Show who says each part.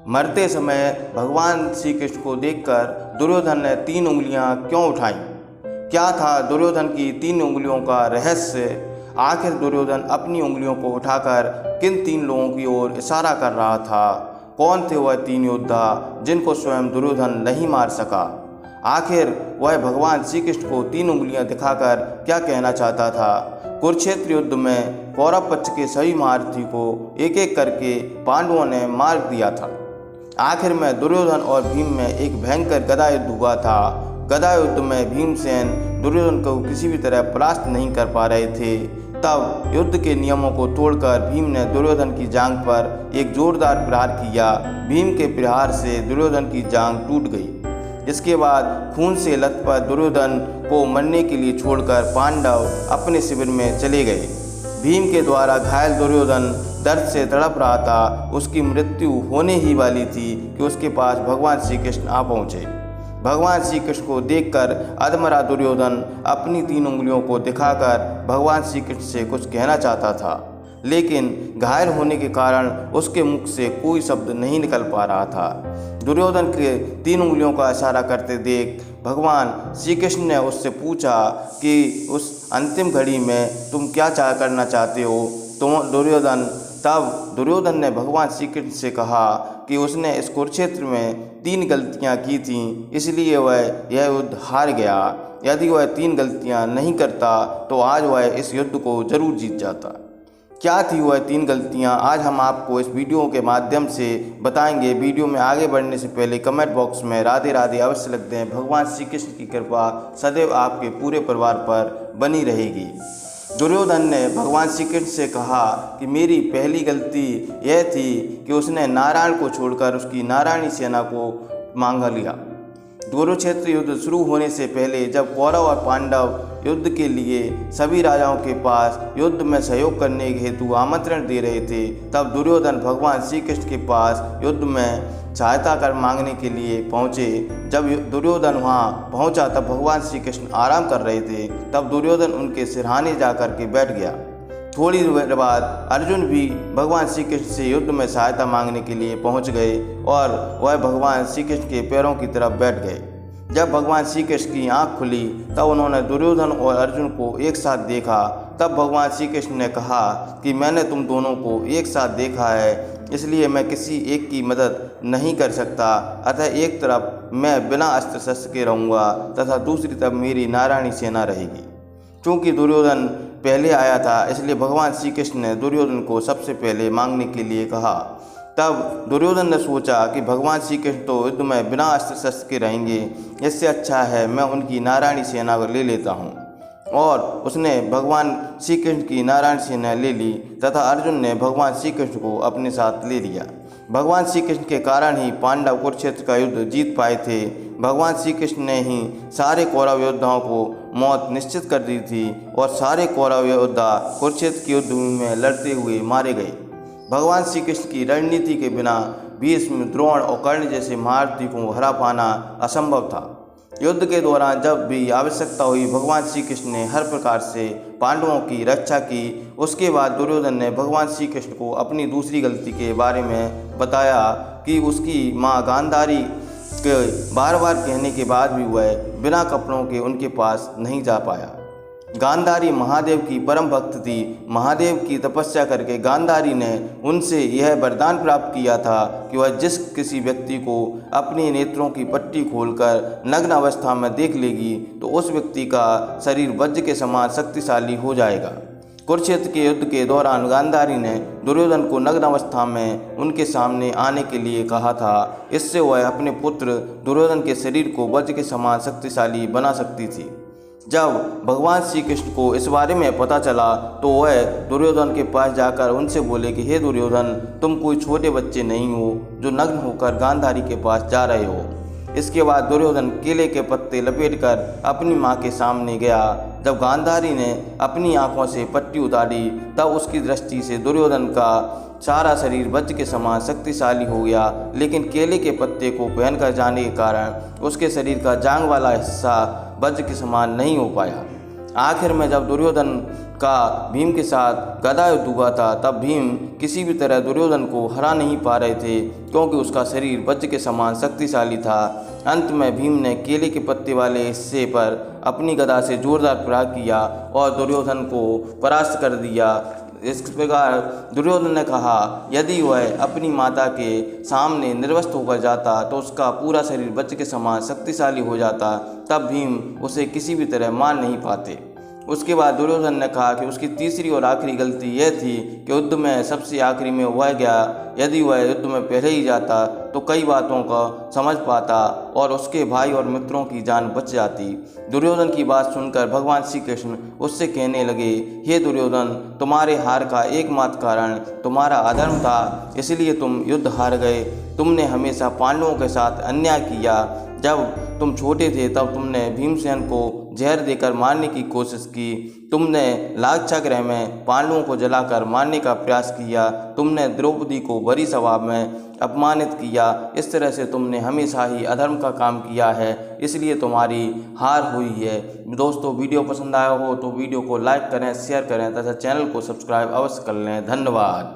Speaker 1: मरते समय भगवान श्री कृष्ण को देखकर दुर्योधन ने 3 उंगलियां क्यों उठाईं? क्या था दुर्योधन की 3 उंगलियों का रहस्य? आखिर दुर्योधन अपनी उंगलियों को उठाकर किन 3 लोगों की ओर इशारा कर रहा था? कौन थे वह 3 योद्धा जिनको स्वयं दुर्योधन नहीं मार सका? आखिर वह भगवान श्री कृष्ण को 3 उंगलियां दिखाकर क्या कहना चाहता था? कुरुक्षेत्र युद्ध में कौरव पक्ष के सभी महारथी को एक एक करके पांडवों ने मार दिया था। आखिर में दुर्योधन और भीम में एक भयंकर गदा युद्ध हुआ था। गदा युद्ध में भीमसेन दुर्योधन को किसी भी तरह परास्त नहीं कर पा रहे थे। तब युद्ध के नियमों को तोड़कर भीम ने दुर्योधन की जांघ पर एक जोरदार प्रहार किया। भीम के प्रहार से दुर्योधन की जांघ टूट गई। इसके बाद खून से लथपथ दुर्योधन को मरने के लिए छोड़कर पांडव अपने शिविर में चले गए। भीम के द्वारा घायल दुर्योधन दर्द से तड़प रहा था। उसकी मृत्यु होने ही वाली थी कि उसके पास भगवान श्री कृष्ण आ पहुँचे। भगवान श्री कृष्ण को देखकर अधमरा दुर्योधन अपनी 3 उंगलियों को दिखाकर भगवान श्री कृष्ण से कुछ कहना चाहता था, लेकिन घायल होने के कारण उसके मुख से कोई शब्द नहीं निकल पा रहा था। दुर्योधन के 3 उंगलियों का इशारा करते देख भगवान श्री कृष्ण ने उससे पूछा कि उस अंतिम घड़ी में तुम क्या करना चाहते हो? तब दुर्योधन ने भगवान श्री कृष्ण से कहा कि उसने इस कुरुक्षेत्र में 3 गलतियां की थीं, इसलिए वह यह युद्ध हार गया। यदि वह 3 गलतियां नहीं करता तो आज वह इस युद्ध को जरूर जीत जाता। क्या थी वह 3 गलतियां? आज हम आपको इस वीडियो के माध्यम से बताएंगे। वीडियो में आगे बढ़ने से पहले कमेंट बॉक्स में राधे राधे अवश्य लिख दें। भगवान श्री कृष्ण की कृपा सदैव आपके पूरे परिवार पर बनी रहेगी। दुर्योधन ने भगवान श्री कृष्ण से कहा कि मेरी पहली गलती यह थी कि उसने नारायण को छोड़कर उसकी नारायणी सेना को मांग लिया। कुरुक्षेत्र युद्ध शुरू होने से पहले जब कौरव और पांडव युद्ध के लिए सभी राजाओं के पास युद्ध में सहयोग करने के हेतु आमंत्रण दे रहे थे, तब दुर्योधन भगवान श्री कृष्ण के पास युद्ध में सहायता कर मांगने के लिए पहुँचे। जब दुर्योधन वहाँ पहुँचा तब भगवान श्री कृष्ण आराम कर रहे थे। तब दुर्योधन उनके सिरहाने जा कर के बैठ गया। थोड़ी देर बाद अर्जुन भी भगवान श्री कृष्ण से युद्ध में सहायता मांगने के लिए पहुंच गए और वह भगवान श्री कृष्ण के पैरों की तरफ बैठ गए। जब भगवान श्री कृष्ण की आंख खुली तब उन्होंने दुर्योधन और अर्जुन को एक साथ देखा। तब भगवान श्री कृष्ण ने कहा कि मैंने तुम दोनों को एक साथ देखा है, इसलिए मैं किसी एक की मदद नहीं कर सकता। अतः एक तरफ मैं बिना अस्त्र शस्त्र के रहूँगा तथा दूसरी तरफ मेरी नारायणी सेना रहेगी। चूँकि दुर्योधन पहले आया था, इसलिए भगवान श्री कृष्ण ने दुर्योधन को सबसे पहले मांगने के लिए कहा। तब दुर्योधन ने सोचा कि भगवान श्री कृष्ण तो युद्ध में बिना अस्त्र शस्त्र के रहेंगे, इससे अच्छा है मैं उनकी नारायणी सेना को ले लेता हूँ। और उसने भगवान श्री कृष्ण की नारायण सेना ले ली तथा अर्जुन ने भगवान श्री कृष्ण को अपने साथ ले लिया। भगवान श्री कृष्ण के कारण ही पांडव कुरुक्षेत्र का युद्ध जीत पाए थे। भगवान श्री कृष्ण ने ही सारे कौरव योद्धाओं को मौत निश्चित कर दी थी और सारे कौरव योद्धा कुरुक्षेत्र की युद्ध में लड़ते हुए मारे गए। भगवान श्री कृष्ण की रणनीति के बिना भीष्म, द्रोण और कर्ण जैसे महारथी को हरा पाना असंभव था। युद्ध के दौरान जब भी आवश्यकता हुई भगवान श्री कृष्ण ने हर प्रकार से पांडवों की रक्षा की। उसके बाद दुर्योधन ने भगवान श्री कृष्ण को अपनी दूसरी गलती के बारे में बताया कि उसकी माँ गांधारी के बार बार कहने के बाद भी वह बिना कपड़ों के उनके पास नहीं जा पाया। गांधारी महादेव की परम भक्त थी। महादेव की तपस्या करके गांधारी ने उनसे यह वरदान प्राप्त किया था कि वह जिस किसी व्यक्ति को अपने नेत्रों की पट्टी खोलकर नग्न अवस्था में देख लेगी तो उस व्यक्ति का शरीर वज्र के समान शक्तिशाली हो जाएगा। कुरुक्षेत्र के युद्ध के दौरान गांधारी ने दुर्योधन को नग्न अवस्था में उनके सामने आने के लिए कहा था। इससे वह अपने पुत्र दुर्योधन के शरीर को वज्र के समान शक्तिशाली बना सकती थी। जब भगवान श्री कृष्ण को इस बारे में पता चला तो वह दुर्योधन के पास जाकर उनसे बोले कि हे दुर्योधन, तुम कोई छोटे बच्चे नहीं हो जो नग्न होकर गांधारी के पास जा रहे हो। इसके बाद दुर्योधन केले के पत्ते लपेटकर अपनी माँ के सामने गया। जब गांधारी ने अपनी आंखों से पट्टी उतारी तब उसकी दृष्टि से दुर्योधन का सारा शरीर वज्र के समान शक्तिशाली हो गया, लेकिन केले के पत्ते को पहनकर जाने के कारण उसके शरीर का जांघ वाला हिस्सा वज्र के समान नहीं हो पाया। आखिर में जब दुर्योधन का भीम के साथ गदा युद्ध हुआ था, तब भीम किसी भी तरह दुर्योधन को हरा नहीं पा रहे थे, क्योंकि उसका शरीर वज्र के समान शक्तिशाली था। अंत में भीम ने केले के पत्ते वाले हिस्से पर अपनी गदा से जोरदार प्रहार किया और दुर्योधन को परास्त कर दिया। इस प्रकार दुर्योधन ने कहा, यदि वह अपनी माता के सामने निर्वस्त्र होकर जाता तो उसका पूरा शरीर वज्र के समान शक्तिशाली हो जाता, तब भीम उसे किसी भी तरह मार नहीं पाते। उसके बाद दुर्योधन ने कहा कि उसकी तीसरी और आखिरी गलती यह थी कि युद्ध में सबसे आखिरी में वह गया। यदि वह युद्ध में पहले ही जाता तो कई बातों को समझ पाता और उसके भाई और मित्रों की जान बच जाती। दुर्योधन की बात सुनकर भगवान श्री कृष्ण उससे कहने लगे, हे दुर्योधन, तुम्हारे हार का एकमात्र कारण तुम्हारा अधर्म था, इसलिए तुम युद्ध हार गए। तुमने हमेशा पांडवों के साथ अन्याय किया। जब तुम छोटे थे तब तुमने भीमसेन को जहर देकर मारने की कोशिश की। तुमने लाक्षागृह में पांडवों को जलाकर मारने का प्रयास किया। तुमने द्रौपदी को बड़ी सभा में अपमानित किया। इस तरह से तुमने हमेशा ही अधर्म का काम किया है, इसलिए तुम्हारी हार हुई है। दोस्तों, वीडियो पसंद आया हो तो वीडियो को लाइक करें, शेयर करें तथा चैनल को सब्सक्राइब अवश्य कर लें। धन्यवाद।